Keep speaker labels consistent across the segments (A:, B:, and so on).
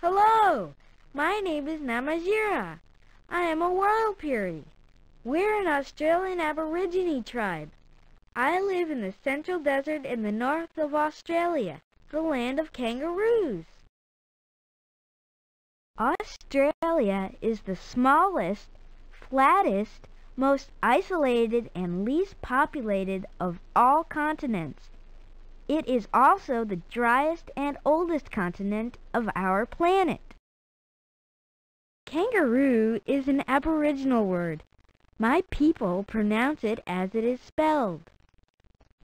A: Hello, my name is Namajira. I am a Warlpiri. We're an Australian Aborigine tribe. I live in the central desert in the north of Australia, the land of kangaroos. Australia is the smallest, flattest, most isolated and least populated of all continents. It is also the driest and oldest continent of our planet. Kangaroo is an Aboriginal word. My people pronounce it as it is spelled.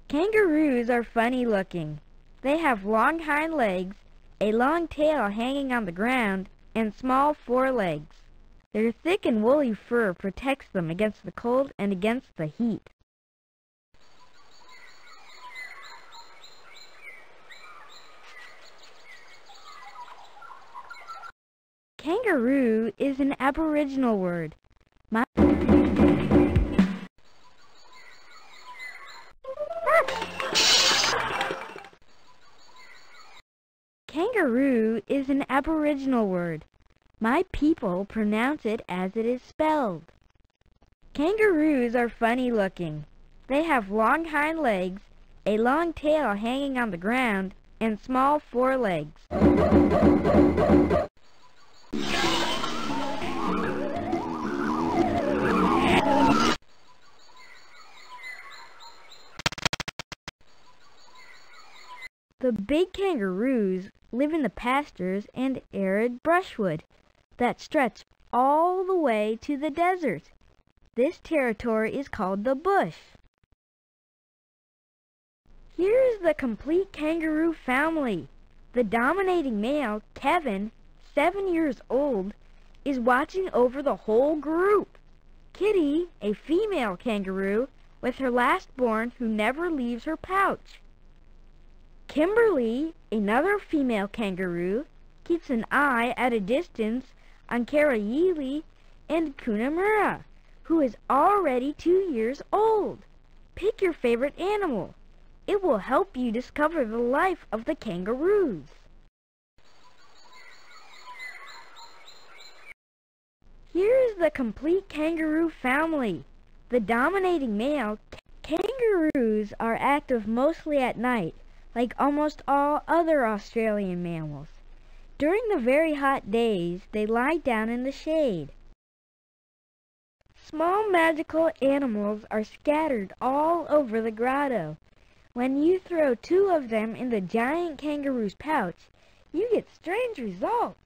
A: Kangaroos are funny looking. They have long hind legs, a long tail hanging on the ground, and small forelegs. Their thick and woolly fur protects them against the cold and against the heat. Kangaroo is an Aboriginal word. Kangaroo is an Aboriginal word. My people pronounce it as it is spelled. Kangaroos are funny looking. They have long hind legs, a long tail hanging on the ground, and small forelegs. The big kangaroos live in the pastures and arid brushwood that stretch all the way to the desert. This territory is called the bush. Here is the complete kangaroo family. The dominating male, Kevin, 7 years old, is watching over the whole group. Kitty, a female kangaroo, with her last born who never leaves her pouch. Kimberly, another female kangaroo, keeps an eye at a distance on Karayili and Kunamura, who is already 2 years old. Pick your favorite animal. It will help you discover the life of the kangaroos. Here is the complete kangaroo family. The dominating male. Kangaroos are active mostly at night, like almost all other Australian mammals. During the very hot days, they lie down in the shade. Small magical animals are scattered all over the grotto. When you throw 2 of them in the giant kangaroo's pouch, you get strange results.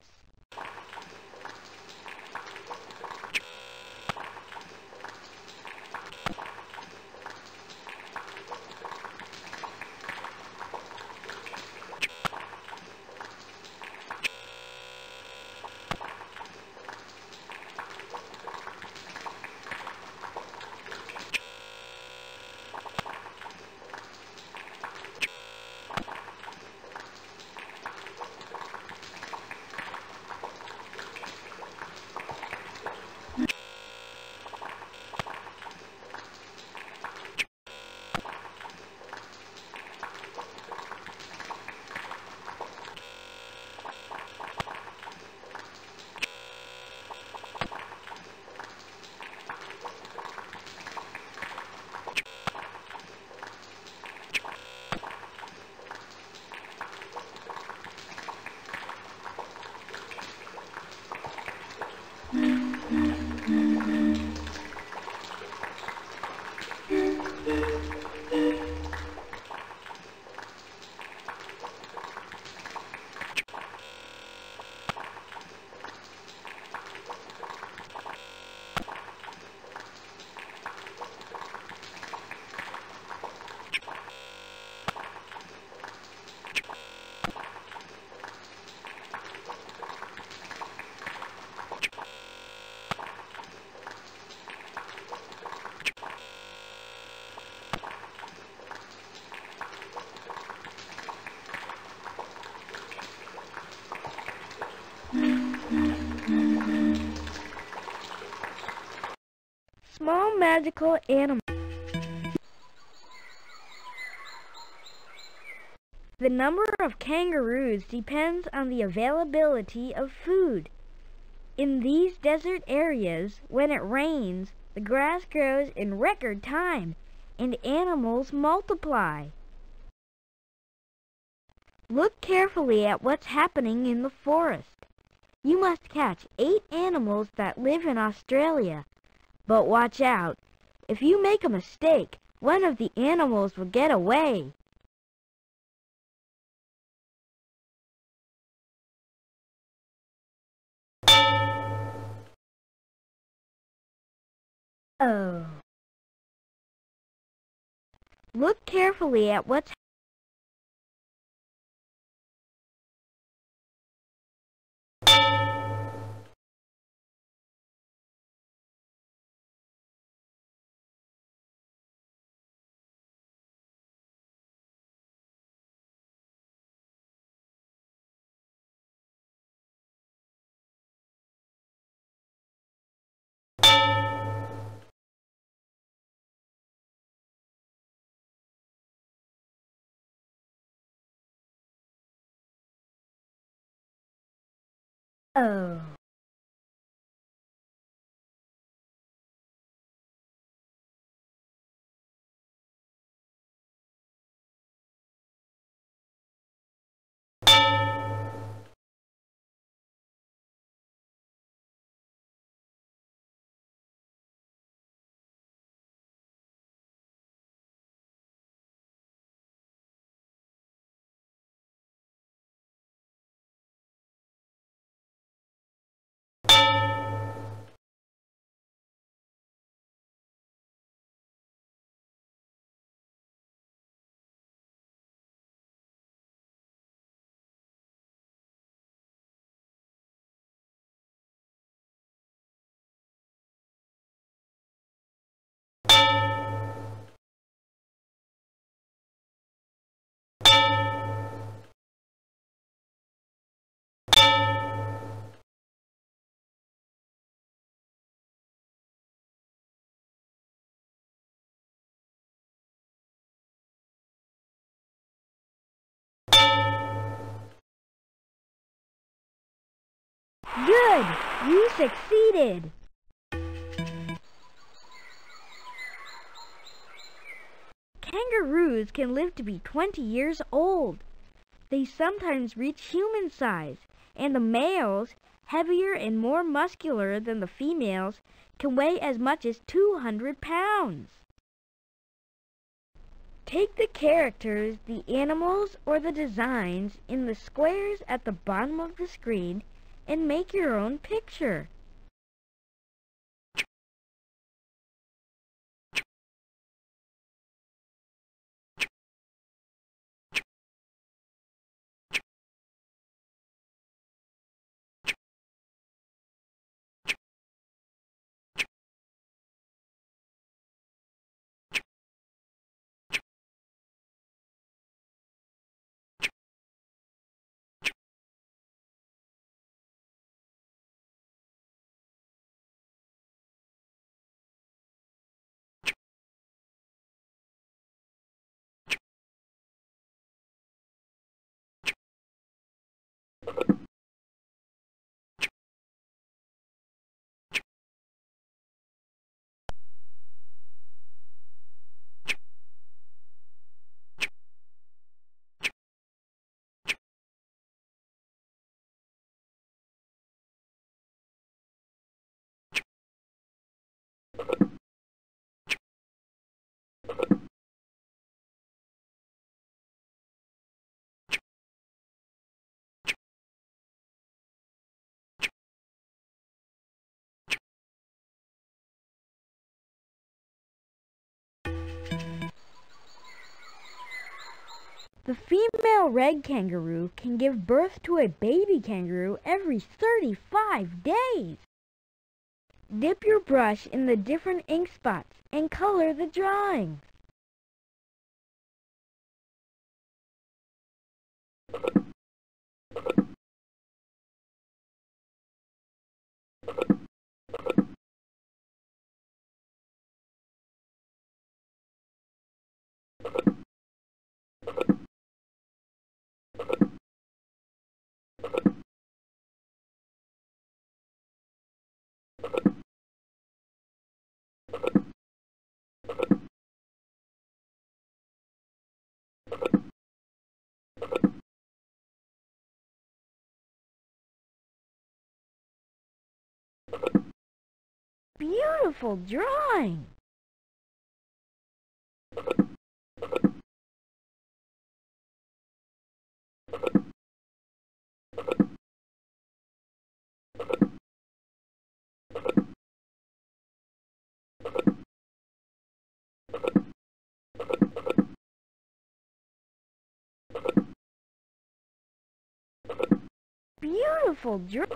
A: Small magical animals. The number of kangaroos depends on the availability of food. In these desert areas, when it rains, the grass grows in record time, and animals multiply. Look carefully at what's happening in the forest. You must catch 8 animals that live in Australia. But watch out. If you make a mistake, one of the animals will get away. Oh. Look carefully at what's Oh. Good! You succeeded! Kangaroos can live to be 20 years old. They sometimes reach human size, and the males, heavier and more muscular than the females, can weigh as much as 200 pounds. Take the characters, the animals, or the designs in the squares at the bottom of the screen and make your own picture. The female red kangaroo can give birth to a baby kangaroo every 35 days. Dip your brush in the different ink spots and color the drawings. Beautiful drawing! Beautiful drawing!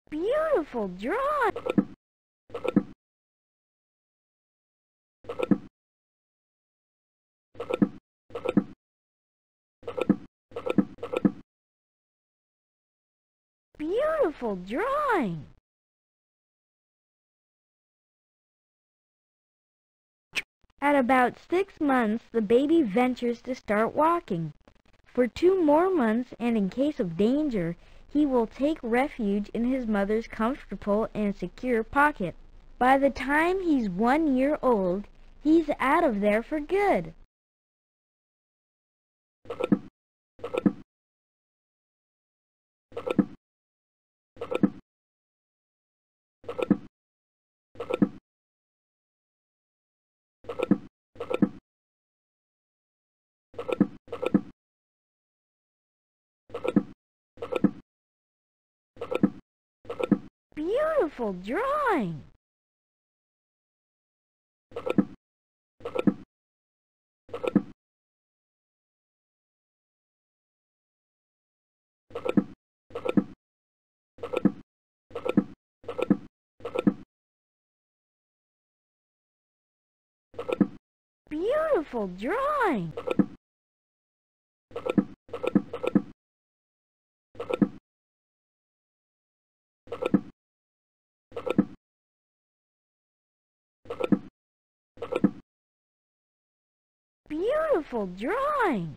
A: Beautiful drawing! Beautiful drawing! At about 6 months, the baby ventures to start walking. For 2 more months, and in case of danger, he will take refuge in his mother's comfortable and secure pocket. By the time he's 1 year old, he's out of there for good. Beautiful drawing! Beautiful drawing! Beautiful drawing!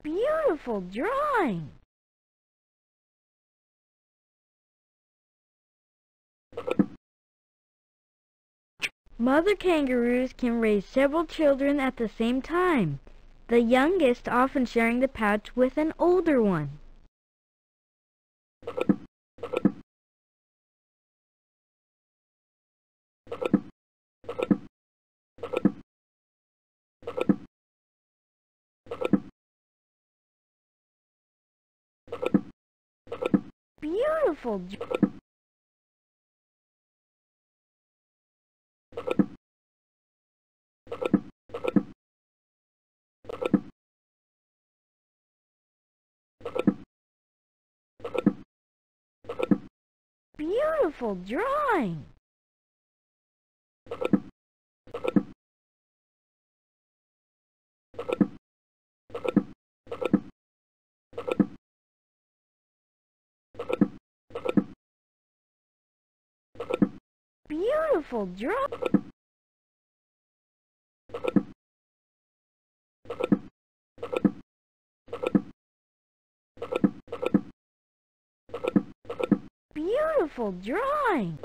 A: Beautiful drawing! Mother kangaroos can raise several children at the same time, the youngest often sharing the pouch with an older one. Beautiful drawing! Beautiful drawing! Beautiful drawing! Beautiful drawing!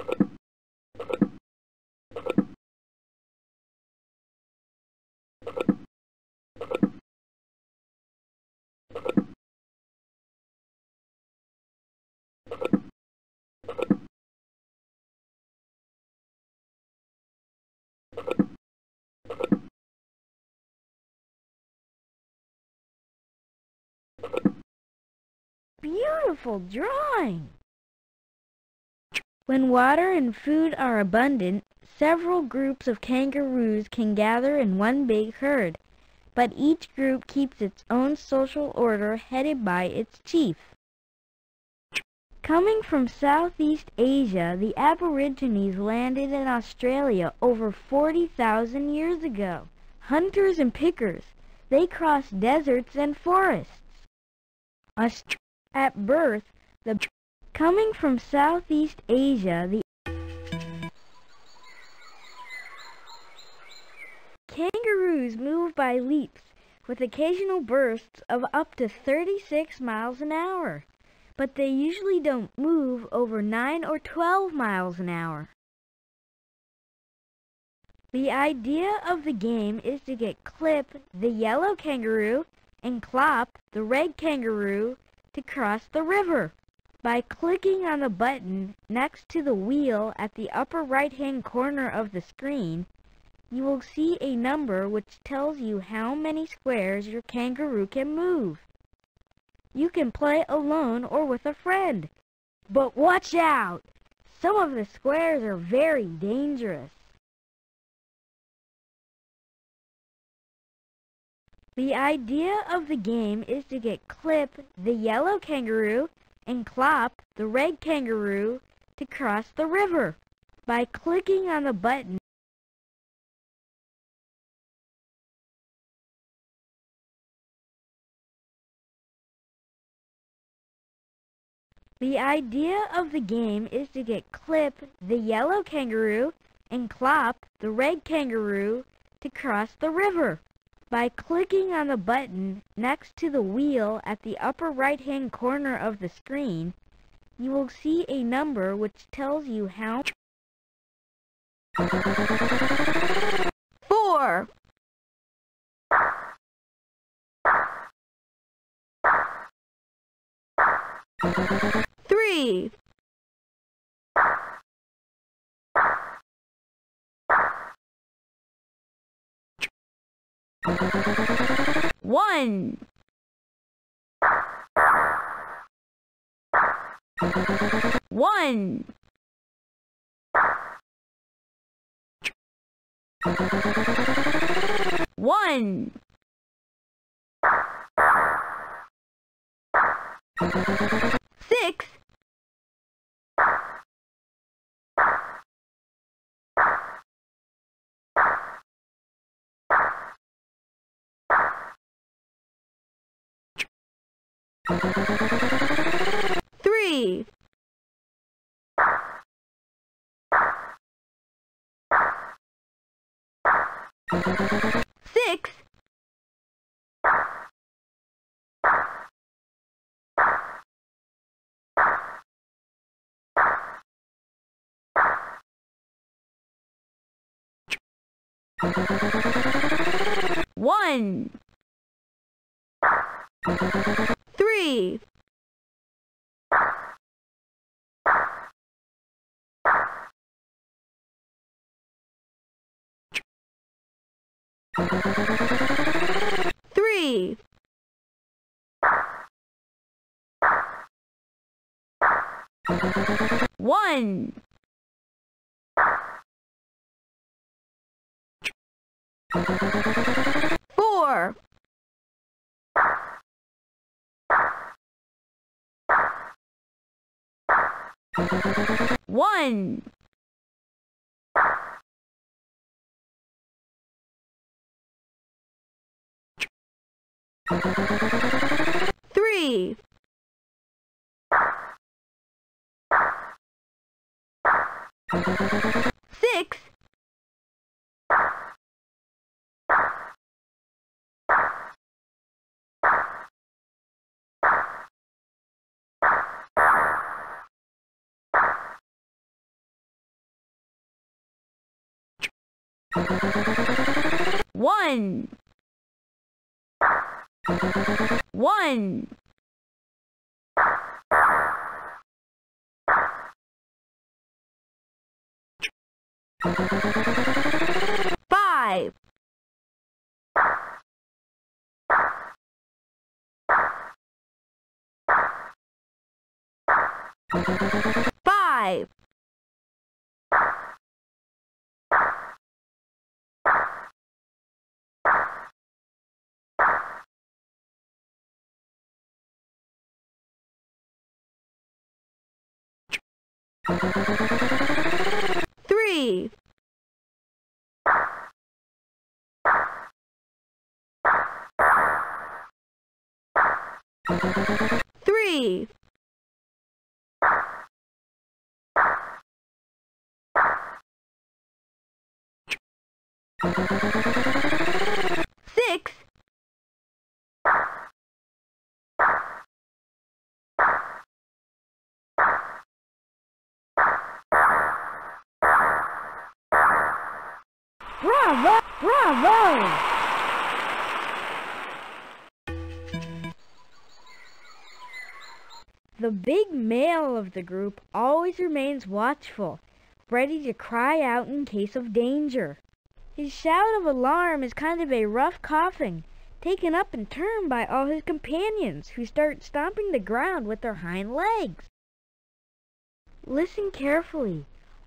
A: Beautiful drawing! When water and food are abundant, several groups of kangaroos can gather in one big herd, but each group keeps its own social order headed by its chief. Coming from Southeast Asia, the Aborigines landed in Australia over 40,000 years ago. Hunters and pickers, they crossed deserts and forests. At birth, coming from Southeast Asia, the kangaroos move by leaps, with occasional bursts of up to 36 miles an hour, but they usually don't move over 9 or 12 miles an hour. The idea of the game is to get Clip, the yellow kangaroo, and Clop, the red kangaroo, to cross the river. By clicking on the button next to the wheel at the upper right-hand corner of the screen, you will see a number which tells you how many squares your kangaroo can move. You can play alone or with a friend. But watch out! Some of the squares are very dangerous. The idea of the game is to get Clip, the yellow kangaroo, and Clop, the red kangaroo, to cross the river. By clicking on the button The idea of the game is to get Clip, the yellow kangaroo, and Clop, the red kangaroo, to cross the river. By clicking on the button next to the wheel at the upper right-hand corner of the screen, you will see a number which tells you how 4 3 1 1 1 6 3 6 1 3 3 1 4 1 3 6 1 1 5 5 Three. Three. Six. Bravo! Bravo! The big male of the group always remains watchful, ready to cry out in case of danger. His shout of alarm is kind of a rough coughing, taken up in turn by all his companions, who start stomping the ground with their hind legs. Listen carefully.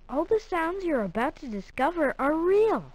A: All the sounds you're about to discover are real.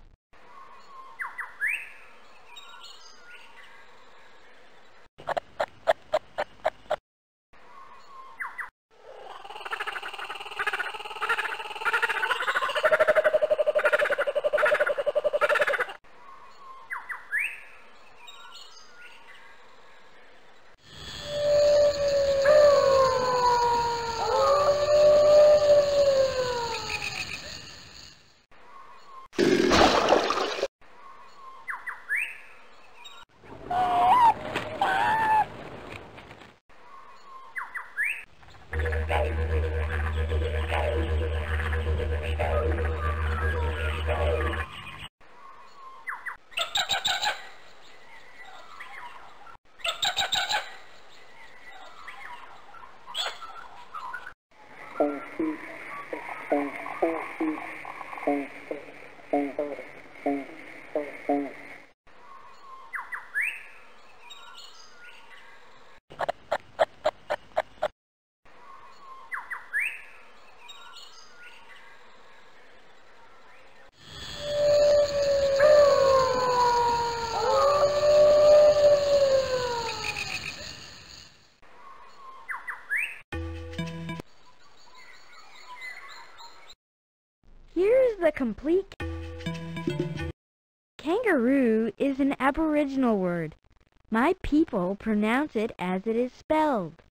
A: Here's the complete. Kangaroo is an Aboriginal word. My people pronounce it as it is spelled.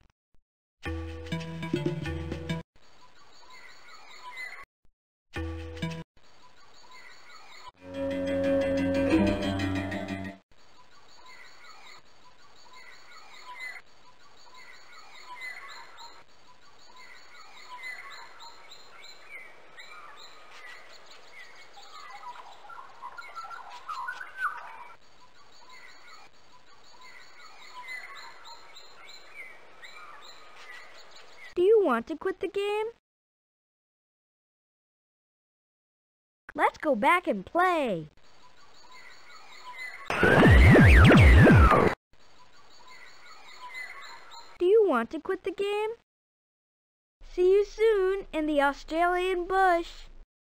A: Do you want to quit the game? Let's go back and play. Do you want to quit the game? See you soon in the Australian bush.